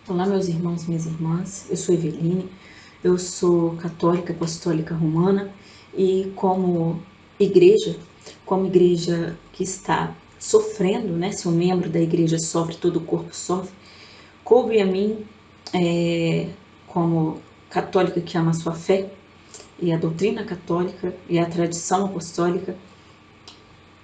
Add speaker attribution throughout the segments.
Speaker 1: Olá, meus irmãos, minhas irmãs. Eu sou Eveline, eu sou católica apostólica romana e como igreja que está sofrendo, né? Se um membro da igreja sofre, todo o corpo sofre. Coube a mim, como católica que ama a sua fé e a doutrina católica e a tradição apostólica,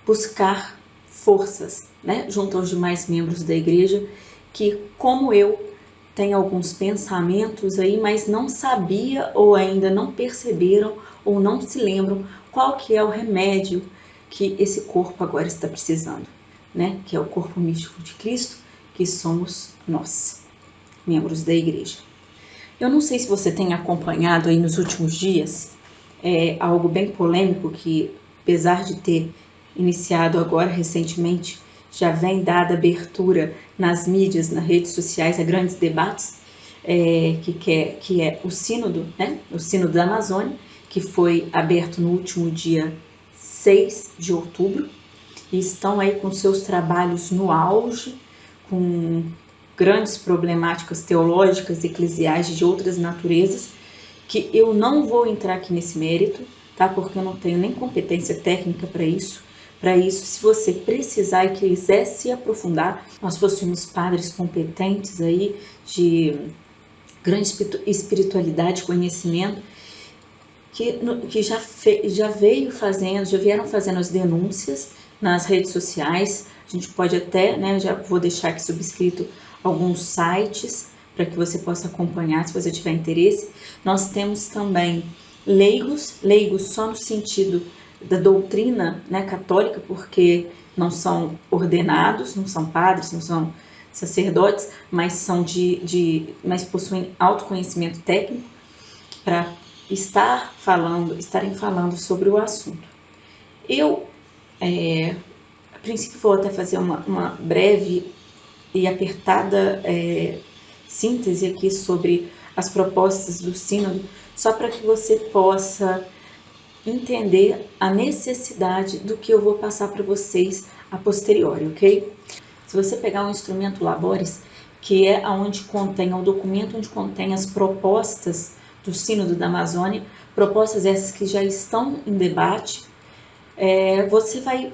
Speaker 1: buscar forças, né? Junto aos demais membros da igreja que, como eu, tem alguns pensamentos aí, mas não sabia ou ainda não perceberam ou não se lembram qual que é o remédio que esse corpo agora está precisando, né? Que é o corpo místico de Cristo, que somos nós, membros da igreja. Eu não sei se você tem acompanhado aí nos últimos dias algo bem polêmico que, apesar de ter iniciado agora recentemente, já vem dada abertura nas mídias, nas redes sociais, a grandes debates, que é o Sínodo, né? O Sínodo da Amazônia, que foi aberto no último dia 6 de outubro, e estão aí com seus trabalhos no auge, com grandes problemáticas teológicas, eclesiais de outras naturezas, que eu não vou entrar aqui nesse mérito, tá? Porque eu não tenho nem competência técnica para isso. Para isso, se você precisar e quiser se aprofundar, nós possuímos padres competentes aí de grande espiritualidade, conhecimento, que já vieram fazendo as denúncias nas redes sociais. A gente pode até, né, já vou deixar aqui subscrito alguns sites para que você possa acompanhar, se você tiver interesse. Nós temos também leigos só no sentido da doutrina, né, católica, porque não são ordenados, não são padres, não são sacerdotes, mas são mas possuem autoconhecimento técnico para estarem falando sobre o assunto. Eu, a princípio, vou até fazer uma breve e apertada síntese aqui sobre as propostas do Sínodo, só para que você possa entender a necessidade do que eu vou passar para vocês a posteriori, ok? Se você pegar um instrumento Labores, que é onde contém, o documento onde contém as propostas do Sínodo da Amazônia, propostas essas que já estão em debate, você vai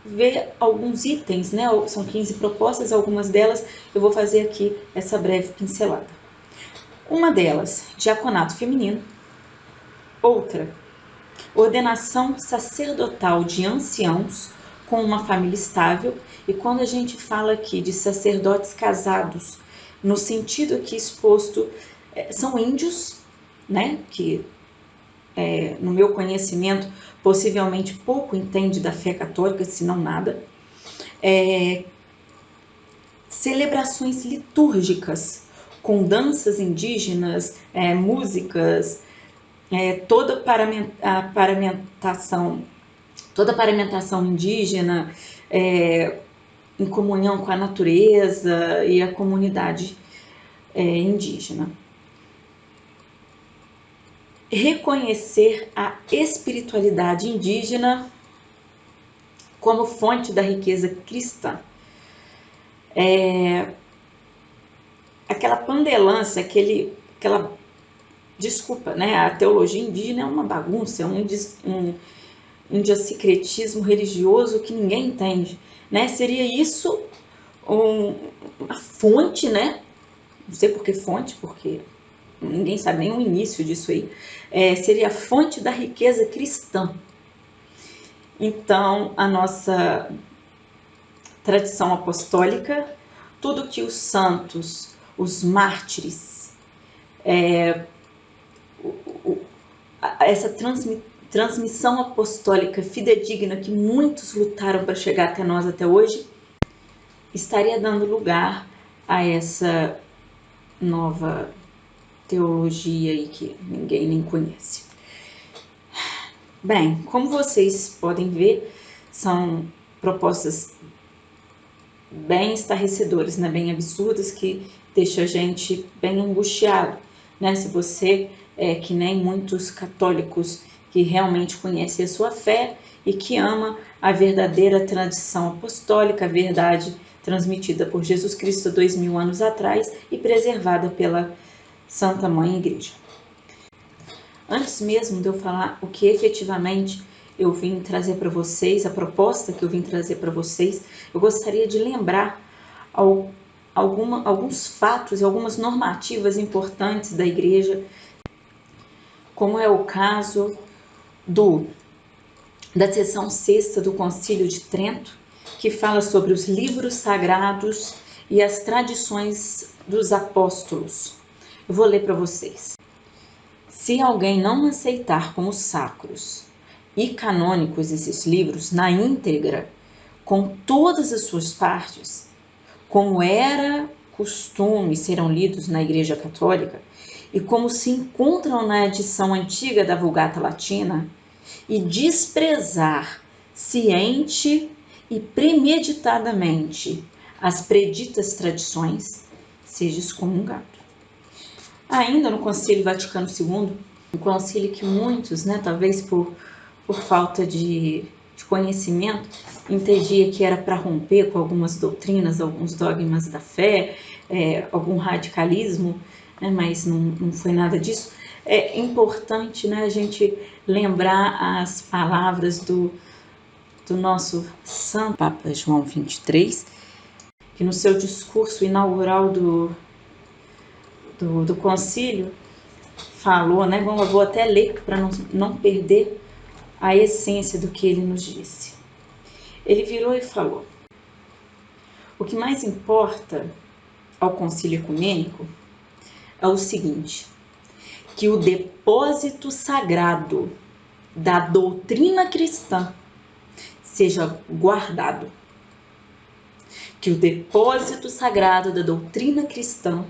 Speaker 1: ver alguns itens, né? São 15 propostas, algumas delas eu vou fazer aqui essa breve pincelada. Uma delas, diaconato feminino. Outra, ordenação sacerdotal de anciãos com uma família estável. E quando a gente fala aqui de sacerdotes casados, no sentido aqui exposto, são índios, né, que no meu conhecimento possivelmente pouco entende da fé católica, se não nada. Celebrações litúrgicas com danças indígenas, músicas, toda a paramentação indígena, em comunhão com a natureza e a comunidade indígena. Reconhecer a espiritualidade indígena como fonte da riqueza cristã. Aquela pandelância, desculpa, né? A teologia indígena é uma bagunça, é um indiassicretismo religioso que ninguém entende, né? Seria isso uma fonte, né? Não sei por que fonte, porque ninguém sabe nem o início disso aí. Seria a fonte da riqueza cristã. Então, a nossa tradição apostólica, tudo que os santos, os mártires, essa transmissão apostólica fidedigna que muitos lutaram para chegar até nós até hoje, estaria dando lugar a essa nova teologia aí que ninguém nem conhece. Bem, como vocês podem ver, são propostas bem estarrecedoras, né? Bem absurdas, que deixa a gente bem angustiado, né? Se você que nem muitos católicos que realmente conhecem a sua fé e que ama a verdadeira tradição apostólica, a verdade transmitida por Jesus Cristo 2000 anos atrás e preservada pela Santa Mãe Igreja. Antes mesmo de eu falar o que efetivamente eu vim trazer para vocês, a proposta que eu vim trazer para vocês, eu gostaria de lembrar alguns fatos e algumas normativas importantes da Igreja, como é o caso da seção sexta do Concílio de Trento, que fala sobre os livros sagrados e as tradições dos apóstolos. Eu vou ler para vocês. Se alguém não aceitar como sacros e canônicos esses livros na íntegra, com todas as suas partes, como era costume serão lidos na Igreja Católica e como se encontram na edição antiga da Vulgata Latina, e desprezar ciente e premeditadamente as preditas tradições, seja excomungado. Ainda no Concílio Vaticano II, um concílio que muitos, talvez por falta de conhecimento, entendia que era para romper com algumas doutrinas, alguns dogmas da fé, algum radicalismo, mas não foi nada disso. É importante, a gente lembrar as palavras do nosso Santo Papa João XXIII, que no seu discurso inaugural do concílio falou, eu vou até ler para não perder a essência do que ele nos disse. Ele virou e falou: o que mais importa ao concílio ecumênico é o seguinte, que o depósito sagrado da doutrina cristã seja guardado. Que o depósito sagrado da doutrina cristã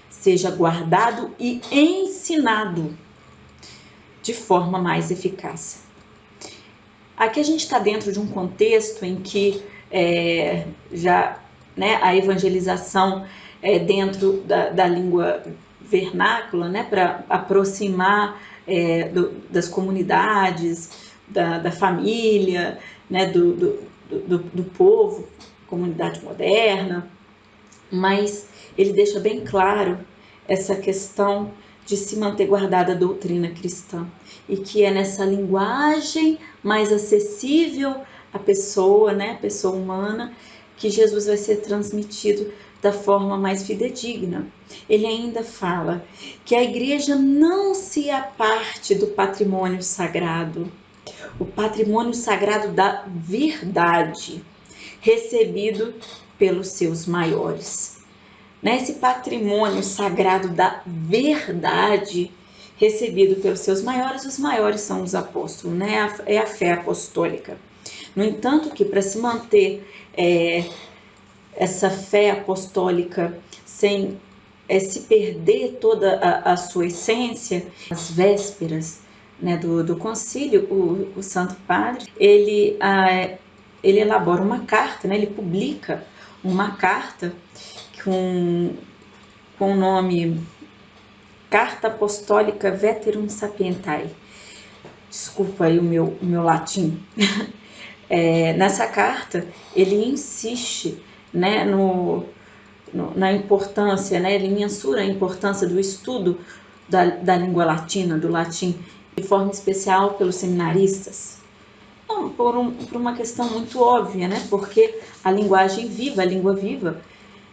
Speaker 1: seja guardado e ensinado de forma mais eficaz. Aqui a gente está dentro de um contexto em que a evangelização é dentro da língua vernácula, para aproximar das comunidades, da família, do povo, comunidade moderna, mas ele deixa bem claro essa questão de se manter guardada a doutrina cristã, e que é nessa linguagem mais acessível à pessoa, a pessoa humana, que Jesus vai ser transmitido da forma mais fidedigna. Ele ainda fala que a igreja não se aparte do patrimônio sagrado, o patrimônio sagrado da verdade, recebido pelos seus maiores. Esse patrimônio sagrado da verdade recebido pelos seus maiores, os maiores são os apóstolos, é a fé apostólica. No entanto, que para se manter essa fé apostólica sem se perder toda a sua essência, às vésperas do concílio, o Santo Padre, ele elabora uma carta, ele publica uma carta com o nome Carta Apostólica Veterum Sapientae. Desculpa aí o meu latim. Nessa carta, ele insiste na importância, ele mensura a importância do estudo da língua latina, do latim, de forma especial pelos seminaristas. Não, por uma questão muito óbvia, porque a linguagem viva, a língua viva,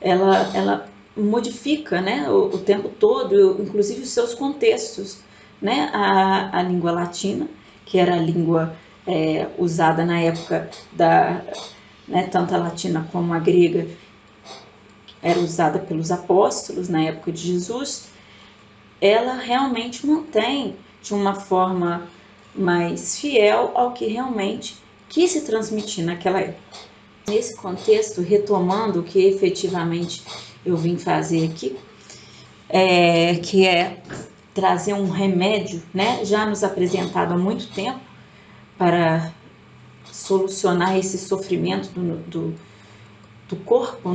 Speaker 1: ela modifica o tempo todo, inclusive os seus contextos. A língua latina, que era a língua usada na época tanto a latina como a grega, era usada pelos apóstolos na época de Jesus, ela realmente mantém de uma forma mais fiel ao que realmente quis se transmitir naquela época. Nesse contexto, retomando o que efetivamente eu vim fazer aqui, que é trazer um remédio, já nos apresentado há muito tempo, para solucionar esse sofrimento do corpo,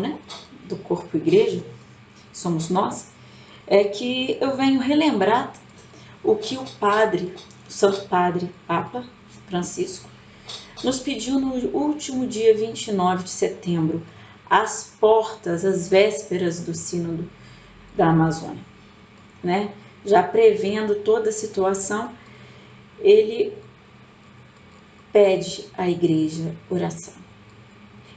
Speaker 1: do corpo igreja, somos nós, é que eu venho relembrar o que o Santo Padre Papa Francisco nos pediu no último dia 29 de setembro, às portas, às vésperas do Sínodo da Amazônia, né? Já prevendo toda a situação, ele pede à igreja oração.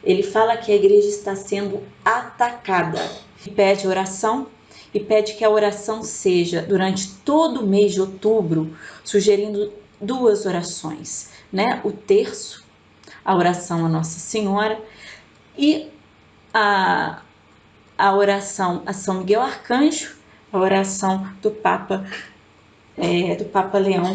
Speaker 1: Ele fala que a igreja está sendo atacada. Ele pede oração e pede que a oração seja durante todo o mês de outubro, sugerindo duas orações, né? O terço, a oração a Nossa Senhora, e a oração a São Miguel Arcanjo, a oração do Papa Leão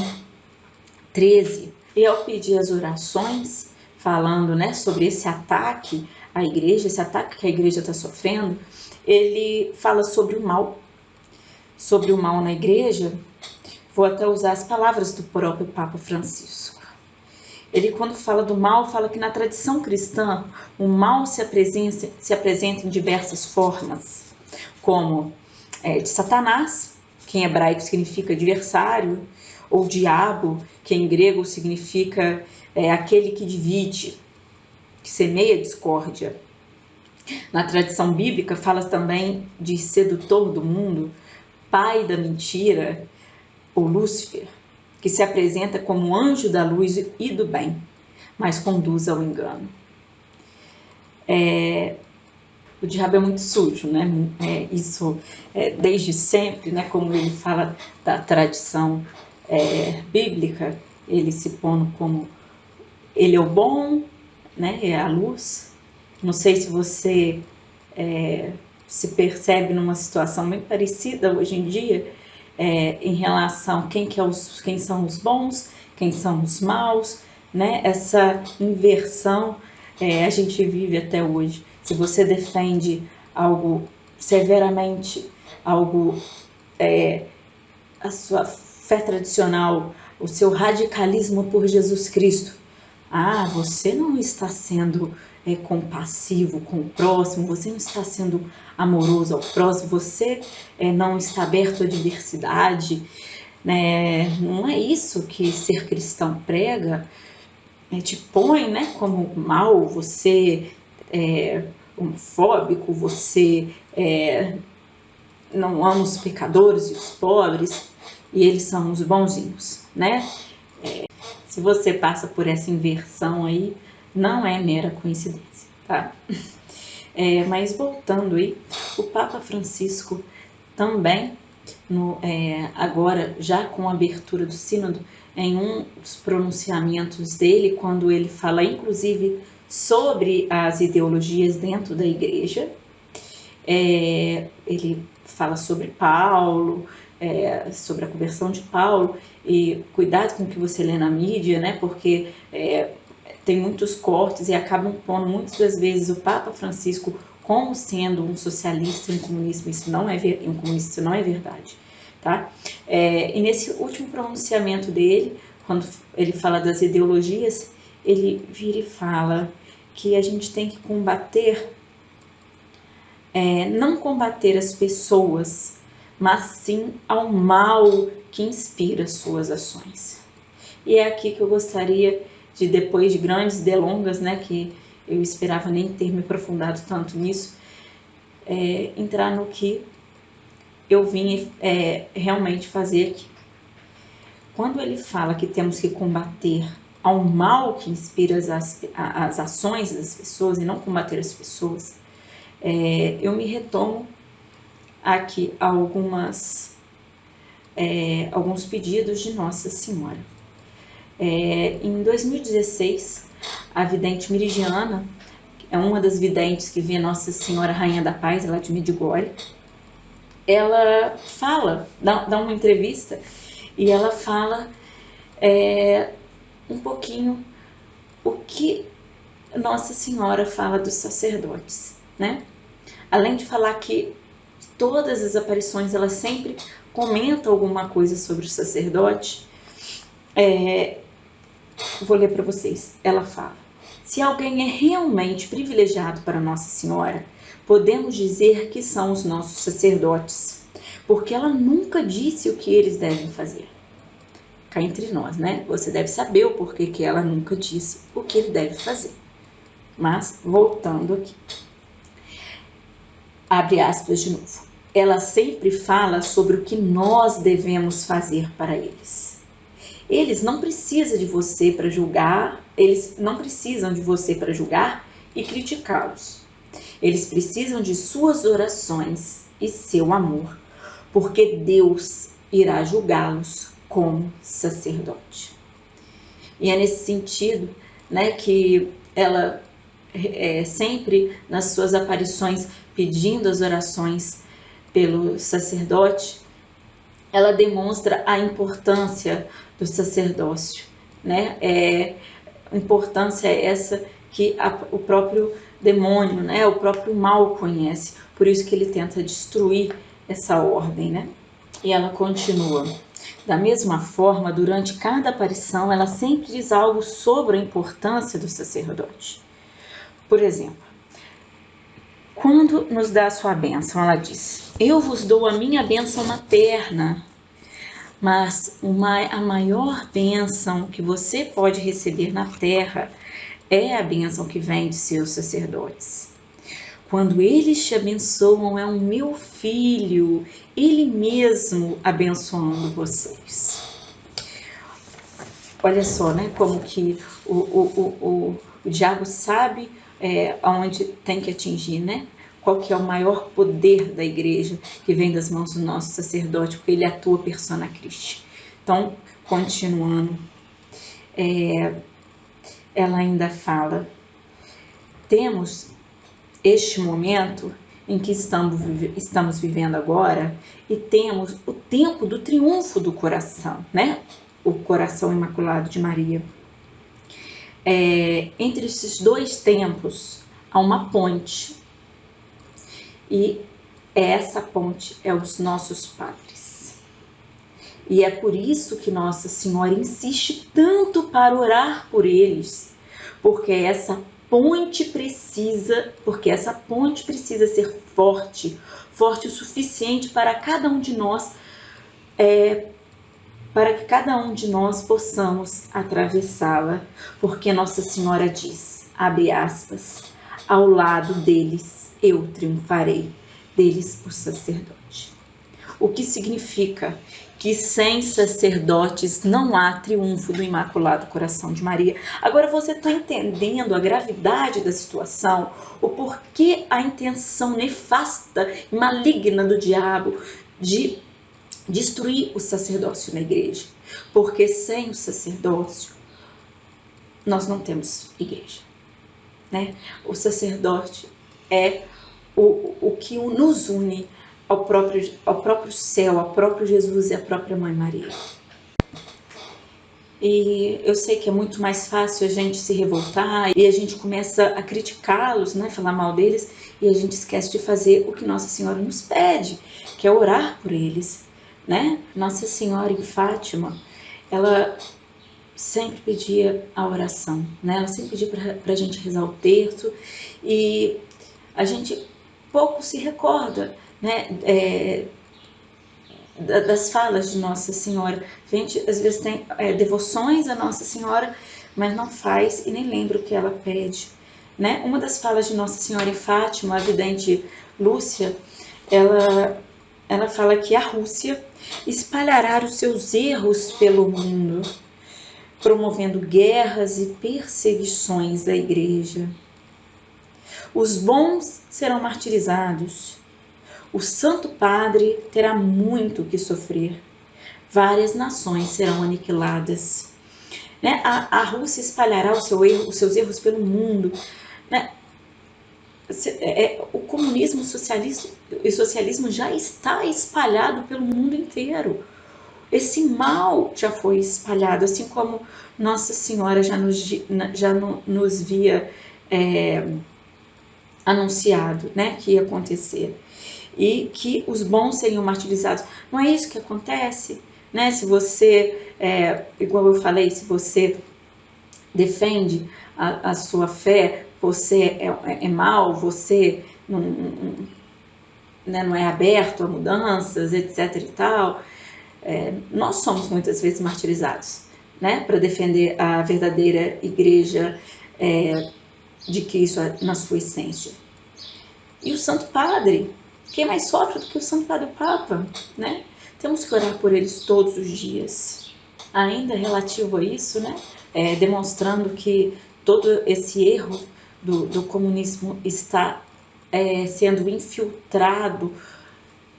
Speaker 1: XIII. E ao pedir as orações, falando, né, sobre esse ataque à igreja, esse ataque que a igreja está sofrendo, ele fala sobre o mal na igreja. Vou até usar as palavras do próprio Papa Francisco. Ele, quando fala do mal, fala que na tradição cristã o mal se apresenta em diversas formas, como de Satanás, que em hebraico significa adversário, ou diabo, que em grego significa aquele que divide, que semeia discórdia. Na tradição bíblica fala também de sedutor do mundo, pai da mentira, ou Lúcifer, que se apresenta como anjo da luz e do bem, mas conduz ao engano. O diabo é muito sujo, né? Isso desde sempre, né? Como ele fala da tradição bíblica, ele se põe como ele é o bom, né? É a luz. Não sei se você se percebe numa situação muito parecida hoje em dia, em relação a quem são os bons, quem são os maus, né? Essa inversão a gente vive até hoje. Se você defende algo severamente, a sua fé tradicional, o seu radicalismo por Jesus Cristo, você não está sendo compassivo com o próximo, você não está sendo amoroso ao próximo, você não está aberto à diversidade, né? Não é isso que ser cristão prega. Te põe, né, como mal, você homofóbico, você não ama os pecadores e os pobres, e eles são os bonzinhos, né? Se você passa por essa inversão aí, não é mera coincidência, tá? Mas voltando aí, o Papa Francisco também, agora já com a abertura do sínodo, em um dos pronunciamentos dele, quando ele fala inclusive sobre as ideologias dentro da igreja, ele fala sobre Paulo, sobre a conversão de Paulo, e cuidado com o que você lê na mídia, né? Porque tem muitos cortes e acabam pondo muitas das vezes o Papa Francisco como sendo um socialista e um comunista. Isso não é verdade, tá? E nesse último pronunciamento dele, quando ele fala das ideologias, ele vira e fala que a gente tem que combater, não combater as pessoas, mas sim ao mal que inspira suas ações. E é aqui que eu gostaria de, depois de grandes delongas, né, que eu esperava nem ter me aprofundado tanto nisso, entrar no que eu vim realmente fazer aqui. Quando ele fala que temos que combater ao mal que inspira as ações das pessoas e não combater as pessoas, eu me retomo aqui a alguns pedidos de Nossa Senhora. Em 2016, a vidente Mirigiana, é uma das videntes que vê Nossa Senhora Rainha da Paz, lá de Medjugorje, ela fala, dá uma entrevista, e ela fala um pouquinho o que Nossa Senhora fala dos sacerdotes, né? Além de falar que todas as aparições ela sempre comenta alguma coisa sobre o sacerdote, vou ler para vocês. Ela fala: se alguém é realmente privilegiado para Nossa Senhora, podemos dizer que são os nossos sacerdotes, porque ela nunca disse o que eles devem fazer. Cá entre nós, né? Você deve saber o porquê que ela nunca disse o que ele deve fazer. Mas, voltando aqui. abre aspas de novo, ela sempre fala sobre o que nós devemos fazer para eles. Eles não precisam de você para julgar, eles não precisam de você para julgar e criticá-los. Eles precisam de suas orações e seu amor, porque Deus irá julgá-los como sacerdote. E é nesse sentido, né, que ela sempre nas suas aparições pedindo as orações pelo sacerdote, ela demonstra a importância do sacerdócio, né? Importância essa que o próprio demônio, né? O próprio mal conhece, por isso que ele tenta destruir essa ordem, né? E ela continua. Da mesma forma, durante cada aparição, ela sempre diz algo sobre a importância do sacerdote. Por exemplo, quando nos dá a sua bênção, ela diz: eu vos dou a minha bênção materna, mas a maior bênção que você pode receber na terra é a bênção que vem de seus sacerdotes. Quando eles te abençoam, é o meu filho, ele mesmo abençoando vocês. Olha só, né, como que o diabo sabe aonde tem que atingir, né? Qual que é o maior poder da igreja que vem das mãos do nosso sacerdote, porque ele atua persona Christi. Então, continuando, ela ainda fala, temos este momento em que estamos vivendo agora e temos o tempo do triunfo do coração, né? O coração imaculado de Maria. Entre esses dois tempos há uma ponte e essa ponte é os nossos padres. E é por isso que Nossa Senhora insiste tanto para orar por eles, porque essa ponte precisa ser forte o suficiente para cada um de nós, para que cada um de nós possamos atravessá-la, porque Nossa Senhora diz, abre aspas, ao lado deles eu triunfarei, deles o sacerdote. O que significa que sem sacerdotes não há triunfo do Imaculado Coração de Maria. Agora você está entendendo a gravidade da situação, o porquê a intenção nefasta e maligna do diabo de destruir o sacerdócio na igreja, porque sem o sacerdócio nós não temos igreja, né? O sacerdote é o que nos une ao próprio céu, ao próprio Jesus e à própria Mãe Maria. E eu sei que é muito mais fácil a gente se revoltar e a gente começa a criticá-los, né, falar mal deles, e a gente esquece de fazer o que Nossa Senhora nos pede, que é orar por eles, né? Nossa Senhora em Fátima, ela sempre pedia a oração, né? Ela sempre pedia para a gente rezar o terço, e a gente pouco se recorda, né, das falas de Nossa Senhora. A gente às vezes tem devoções a Nossa Senhora, mas não faz e nem lembra o que ela pede, né? Uma das falas de Nossa Senhora em Fátima, a vidente Lúcia, ela fala que a Rússia espalhará os seus erros pelo mundo, promovendo guerras e perseguições da igreja. Os bons serão martirizados. O Santo Padre terá muito que sofrer. Várias nações serão aniquiladas. Né? A Rússia espalhará os seus erros pelo mundo. Né? O comunismo e o socialismo já está espalhado pelo mundo inteiro. Esse mal já foi espalhado, assim como Nossa Senhora já nos via anunciado, né, que ia acontecer, e que os bons seriam martirizados. Não é isso que acontece, né? Se você, igual eu falei, se você defende a sua fé, você é mau, você não é aberto a mudanças, etc e tal, nós somos muitas vezes martirizados, né, para defender a verdadeira igreja de Cristo na sua essência. E o Santo Padre, Quem mais sofre do que o Santo Padre Papa, né? Temos que orar por eles todos os dias. Ainda relativo a isso, né? Demonstrando que todo esse erro do comunismo está sendo infiltrado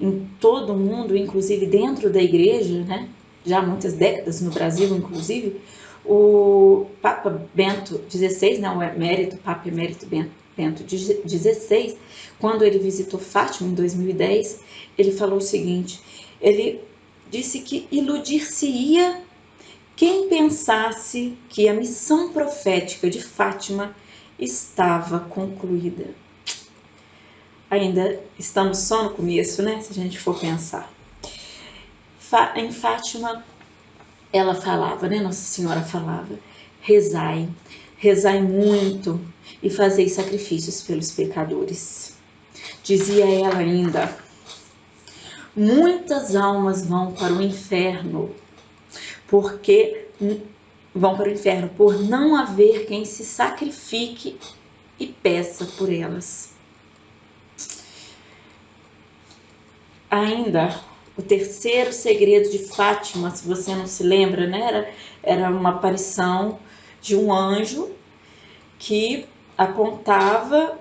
Speaker 1: em todo o mundo, inclusive dentro da igreja, né? Já há muitas décadas no Brasil, inclusive, o Papa Bento XVI, né? O emérito, Papa Emérito Bento XVI, quando ele visitou Fátima em 2010, ele falou o seguinte, ele disse que iludir-se-ia quem pensasse que a missão profética de Fátima estava concluída. Ainda estamos só no começo, né? Se a gente for pensar. Em Fátima, ela falava, né? Nossa Senhora falava, rezai, rezai muito e fazei sacrifícios pelos pecadores. Dizia ela ainda, muitas almas vão para o inferno, por não haver quem se sacrifique e peça por elas. Ainda, o terceiro segredo de Fátima, se você não se lembra, né? Era uma aparição de um anjo que apontava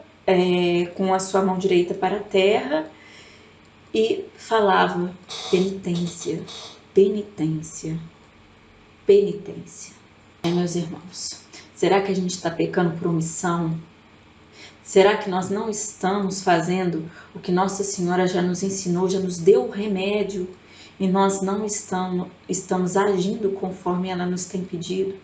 Speaker 1: com a sua mão direita para a terra e falava penitência, penitência, penitência. Meus irmãos, será que a gente está pecando por omissão? Será que nós não estamos fazendo o que Nossa Senhora já nos ensinou, já nos deu o remédio e nós não estamos agindo conforme ela nos tem pedido?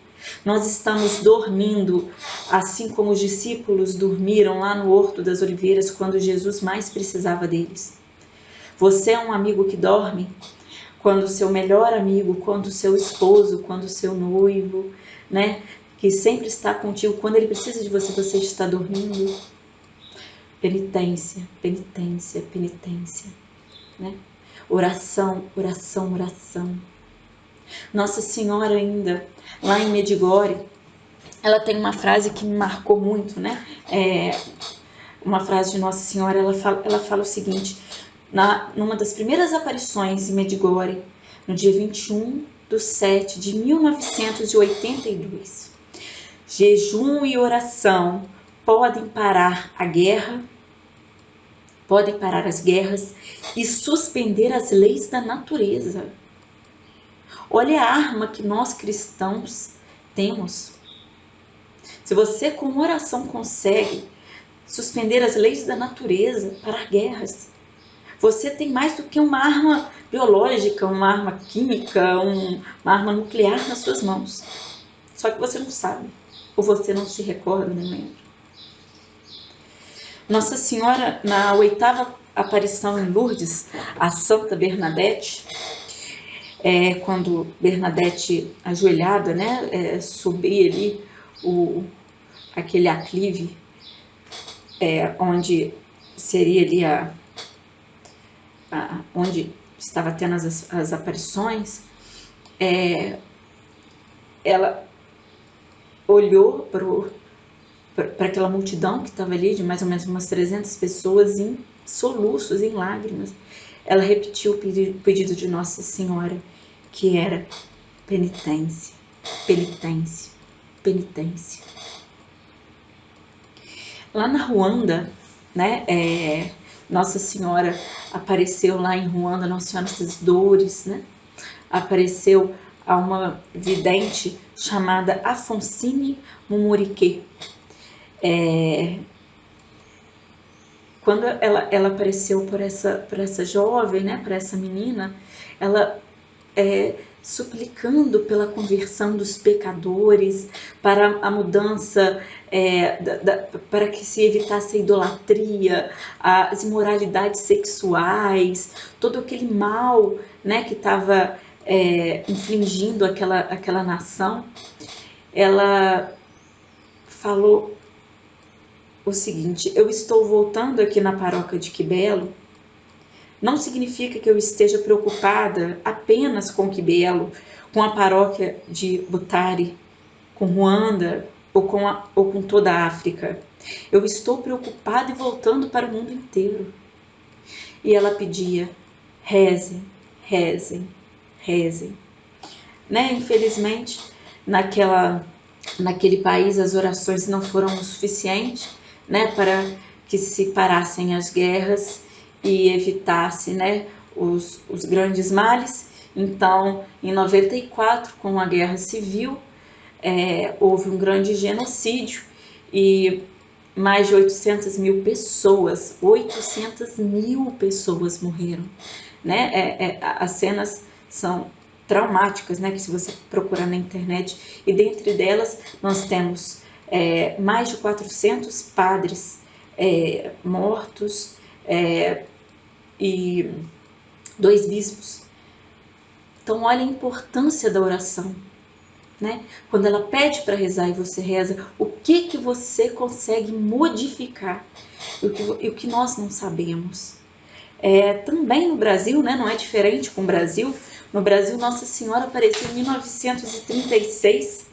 Speaker 1: Nós estamos dormindo, assim como os discípulos dormiram lá no Horto das Oliveiras quando Jesus mais precisava deles. Você é um amigo que dorme? Quando o seu melhor amigo, quando o seu esposo, quando o seu noivo, né, que sempre está contigo, quando ele precisa de você, você está dormindo? Penitência, penitência, penitência, né? Oração, oração, oração. Nossa Senhora ainda, lá em Medjugorje, ela tem uma frase que me marcou muito, né? Uma frase de Nossa Senhora, ela fala o seguinte, numa das primeiras aparições em Medjugorje, no dia 21/7 de 1982. Jejum e oração podem parar a guerra, podem parar as guerras e suspender as leis da natureza. Olha a arma que nós cristãos temos. Se você com oração consegue suspender as leis da natureza, parar guerras, você tem mais do que uma arma biológica, uma arma química, uma arma nuclear nas suas mãos. Só que você não sabe, ou você não se recorda, não lembra. Nossa Senhora, na 8ª aparição em Lourdes, a Santa Bernadette, quando Bernadette, ajoelhada, né, subia ali aquele aclive, onde seria ali onde estava tendo as aparições, ela olhou para aquela multidão que estava ali, de mais ou menos umas 300 pessoas, em soluços, em lágrimas. Ela repetiu o pedido de Nossa Senhora, que era penitência, penitência, penitência. Lá na Ruanda, né, Nossa Senhora apareceu lá em Ruanda, Nossa Senhora das Dores, né? Apareceu a uma vidente chamada Afonsine Mumurike. Quando ela apareceu por essa jovem, né, para essa menina, ela suplicando pela conversão dos pecadores, para a mudança, para que se evitasse a idolatria, as imoralidades sexuais, todo aquele mal, né, que estava infligindo aquela nação. Ela falou o seguinte: eu estou voltando aqui na paróquia de Kibelo, não significa que eu esteja preocupada apenas com Kibelo, com a paróquia de Butare, com Ruanda ou com toda a África. Eu estou preocupada e voltando para o mundo inteiro. E ela pedia: rezem, rezem, rezem. Né? Infelizmente, naquele país as orações não foram o suficiente, né, para que se parassem as guerras e evitasse, né, os grandes males. Então, em 94, com a Guerra Civil, houve um grande genocídio e mais de 800 mil pessoas morreram, né? As cenas são traumáticas, né? Que se você procurar na internet, e dentre delas nós temos mais de 400 padres mortos e 2 bispos. Então, olha a importância da oração, né? Quando ela pede para rezar e você reza, o que você consegue modificar? O que nós não sabemos. Também no Brasil, né, não é diferente com o Brasil. No Brasil, Nossa Senhora apareceu em 1936,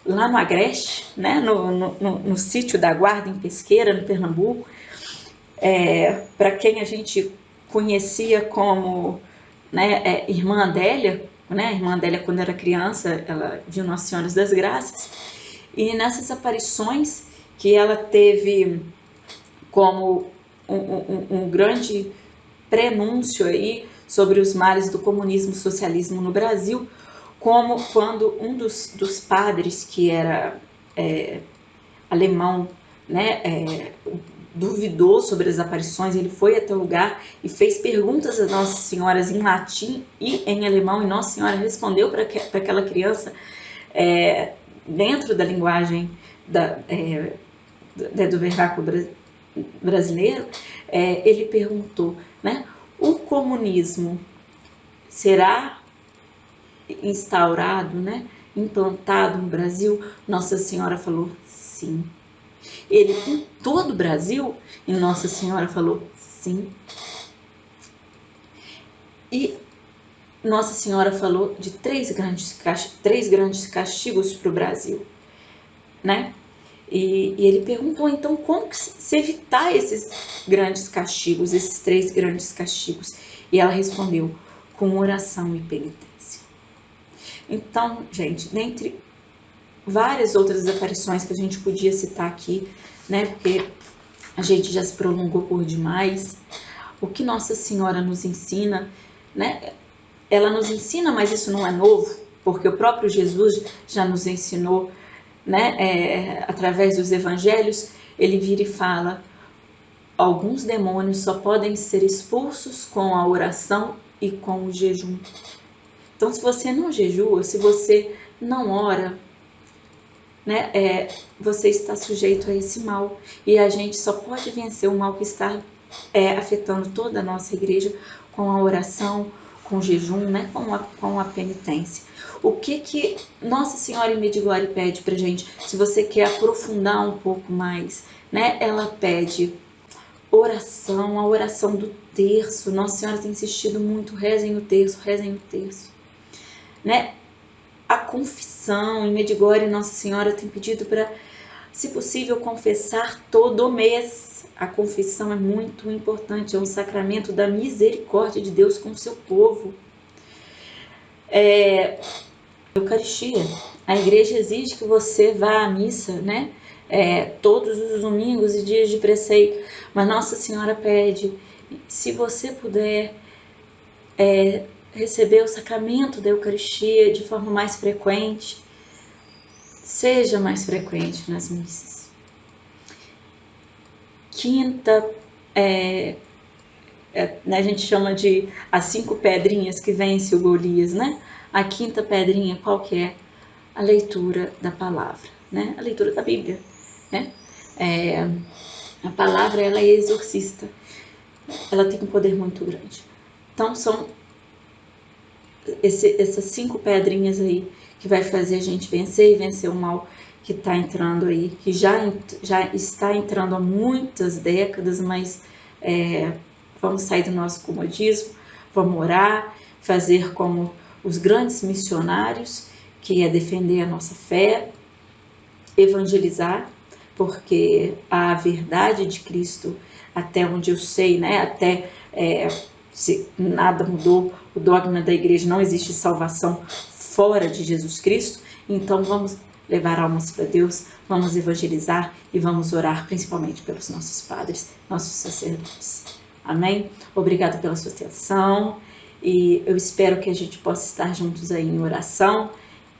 Speaker 1: lá no Agreste, né, no sítio da Guarda, em Pesqueira, no Pernambuco. Para quem a gente conhecia como, né, Irmã Adélia, né, a Irmã Adélia, quando era criança, ela viu Nossa Senhora das Graças. E nessas aparições que ela teve como um grande prenúncio aí sobre os males do comunismo e socialismo no Brasil, como quando um dos padres, que era alemão, né, duvidou sobre as aparições, ele foi até o lugar e fez perguntas a Nossa Senhora em latim e em alemão, e Nossa Senhora respondeu para aquela criança dentro da linguagem do vernáculo brasileiro. Ele perguntou, né, o comunismo será instaurado, né, implantado no Brasil? Nossa Senhora falou sim. Ele em todo o Brasil? E Nossa Senhora falou sim. E Nossa Senhora falou de três grandes castigos para o Brasil, né? E ele perguntou, então, como que se evitar esses grandes castigos, esses 3 grandes castigos? E ela respondeu, com oração e penitência. Então, gente, dentre várias outras aparições que a gente podia citar aqui, né, porque a gente já se prolongou por demais, o que Nossa Senhora nos ensina, né? Ela nos ensina, mas isso não é novo, porque o próprio Jesus já nos ensinou, né? Através dos evangelhos, ele vira e fala: alguns demônios só podem ser expulsos com a oração e com o jejum. Então, se você não jejua, se você não ora, né, você está sujeito a esse mal. E a gente só pode vencer o mal que está afetando toda a nossa igreja com a oração, com o jejum, né, com a penitência. O que Nossa Senhora em Medjugorje pede pra gente? Se você quer aprofundar um pouco mais, né, ela pede oração, a oração do terço. Nossa Senhora tem insistido muito, rezem o terço, né? A confissão, em Medjugorje Nossa Senhora tem pedido para, se possível, confessar todo mês. A confissão é muito importante, é um sacramento da misericórdia de Deus com o seu povo. Eucaristia. A igreja exige que você vá à missa, né? Todos os domingos e dias de preceito, mas Nossa Senhora pede, se você puder receber o sacramento da Eucaristia de forma mais frequente, seja mais frequente nas missas. Quinta, a gente chama de as 5 pedrinhas que vence o Golias, né? A quinta pedrinha, qual que é? A leitura da palavra, né? A leitura da Bíblia, né? A palavra, ela é exorcista, ela tem um poder muito grande. Então, são essas 5 pedrinhas aí que vai fazer a gente vencer e vencer o mal que está entrando aí, que já está entrando há muitas décadas, mas vamos sair do nosso comodismo, vamos orar, fazer como os grandes missionários, que é defender a nossa fé, evangelizar, porque a verdade de Cristo, até onde eu sei, né? Até se nada mudou, o dogma da igreja, não existe salvação fora de Jesus Cristo. Então vamos levar almas para Deus, vamos evangelizar e vamos orar principalmente pelos nossos padres, nossos sacerdotes. Amém? Obrigado pela sua atenção e eu espero que a gente possa estar juntos aí em oração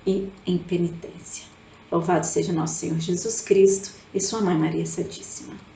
Speaker 1: e em penitência. Louvado seja nosso Senhor Jesus Cristo e sua Mãe Maria Santíssima.